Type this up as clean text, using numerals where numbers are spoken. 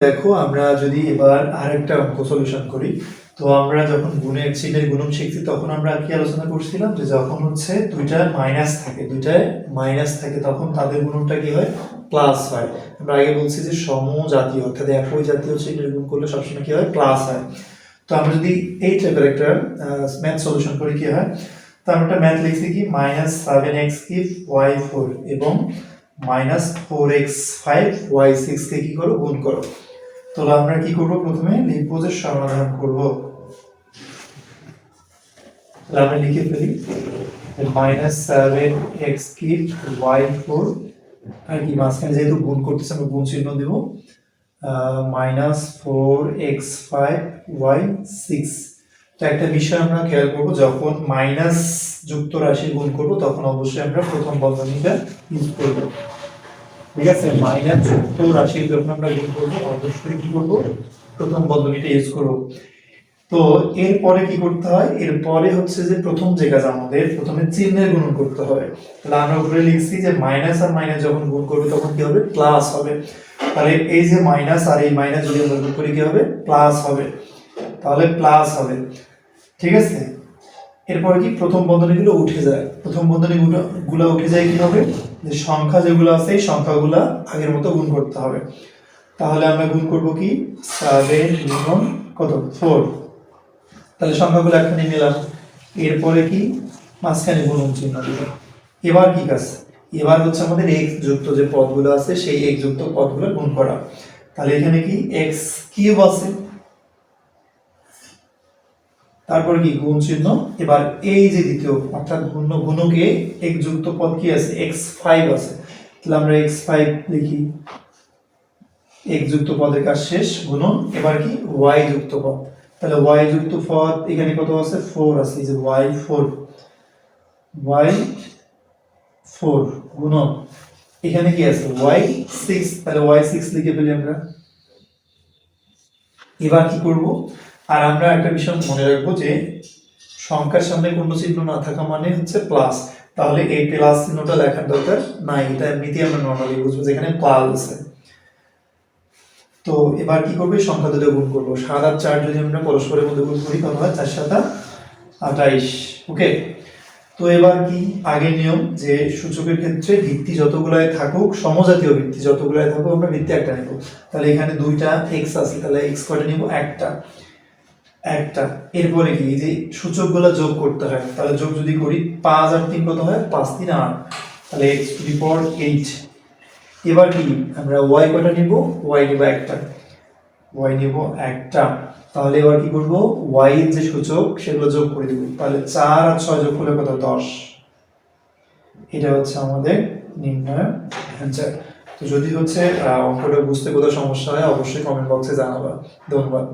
দেখো আমরা যদি এবার আরেকটা অঙ্ক সলিউশন করি। তো আমরা যখন গুণের চিহ্নের গুণন শিখছি তখন আমরা কি আলোচনা করছিলাম যে যখন হচ্ছে দুইটায় মাইনাস থাকে তখন তাদের গুণনটা কি হয়, প্লাস হয়। আমরা আগে বলছি যে সমজাতীয় অর্থাৎ একই জাতীয় চিহ্নের গুণ করলে সবসময় কি হয়, প্লাস হয়। তো আমরা যদি এই টাইপের একটা ম্যাথ সলিউশন করি কি হয়, তো আমরা একটা ম্যাথ লিখছি কি -7x কিউব y4 এবং -4x5 y6 কে কি করো, গুণ করো। তো আমরা কি করব, প্রথমে লিখবো যে সমাধান করব। তাহলে আমরা লিখে ফেলি -7x কিউব y4 আর কি মাঝখানে যেহেতু গুণ করতেছে আমরা গুণ চিহ্ন দেব, -4x5y6। তো একটা বিষয় আমরা খেয়াল করব, যখন মাইনাস যুক্ত রাশি গুণ করব তখন অবশ্যই আমরা প্রথম বন্ধনীটা ইউজ করব। ঠিক আছে, মাইনাস যুক্ত রাশি যখন আমরা গুণ করব অবশ্যই কি করব, প্রথম বন্ধনীটা ইউজ করব। তো এরপরে কি করতে হয়, এরপরে হচ্ছে যে প্রথম যে কাজ আমাদের প্রথমে চিহ্নের গুণন করতে হবে। তাহলে আমরা উপরে লিখছি যে মাইনাস আর মাইনাস যখন গুণ করবে তখন কি হবে, প্লাস হবে। তাহলে এই যে মাইনাস আর এই মাইনাস যদি আমরা গুণ করি কি হবে, প্লাস হবে। তাহলে প্লাস হবে, ঠিক আছে। এরপরে কি প্রথম বন্ধনীগুলো উঠে যায়, প্রথম বন্ধনীগুলো উঠে যায় কি হবে, যে সংখ্যা যেগুলো আছে এই সংখ্যাগুলো আগের মতো গুণ করতে হবে। তাহলে আমরা গুণ করব কি 7 গুণন কত 4। তাহলে সংখ্যাগুলো এখানে নিলাম, এরপরে কি মাঝখানে গুণন চিহ্ন দিব। এবার কি কাজ, এবার হচ্ছে আমাদের x যুক্ত যে পদগুলো আছে সেই x যুক্ত পদগুলো গুণ করা। তাহলে এখানে কি x কিউব আছে, তারপর কি গুণ চিহ্ন। এবার এই যে দ্বিতীয় অর্থাৎ গুণকে x যুক্ত পদ কি আছে, x5 আছে। তাহলে আমরা x5 লিখি, x যুক্ত পদের কাজ শেষ, গুণন। এবার কি y যুক্ত পদ, তাহলে y যুক্ত পদ এখানে কত আছে, 4 আছে, এই যে y4 গুণন এখানে কি আছে y6, তাহলে y6 লিখে ফেলি আমরা। এবার কি করব, আর আমরা একটা বিষয় মনে রাখবো যে সংখ্যার সামনে কোনো চিহ্ন না থাকা মানে হচ্ছে প্লাস। তাহলে এই প্লাস চিহ্নটা লেখার দরকার নাই, এটা এমনিতেই আমরা নরমালি বুঝবো যেখানে প্লাস আছে। তো এবার কি করবে, সংখ্যা দুটো গুণ করবো। 7 আর 4 যদি আমরা পরস্পরের মধ্যে গুণ করি কত হয়, 4 7 28। ওকে, তো এবার কি আগের নিয়ম যে সূচকের ক্ষেত্রে ভিত্তি যতগুলাই থাকুক, সমজাতীয় ভিত্তি যতগুলাই থাকুক আমরা ভিত্তি একটা নেব। তাহলে এখানে দুইটা x আছে, তাহলে x কয়টা নিব, একটা। এরপরে কি যে সূচকগুলো যোগ করতে হয়, তাহলে যোগ যদি করি 5 আর 3 কত হয়, 5 3 8, তাহলে x টু দি পাওয়ার 8। এবার কি আমরা y কয়টা নিব, y নিব একটা। তাহলে এবার কি করব, y এর যে সূচক সেগুলো যোগ করে দেব। তাহলে 4 আর 6 যোগ করলে কত, 10। এটা হচ্ছে আমাদের নির্ণয় অ্যানসার। তো যদি হচ্ছে অঙ্কটা বুঝতে কোথাও সমস্যা হয় অবশ্যই কমেন্ট বক্সে জানাবা। ধন্যবাদ।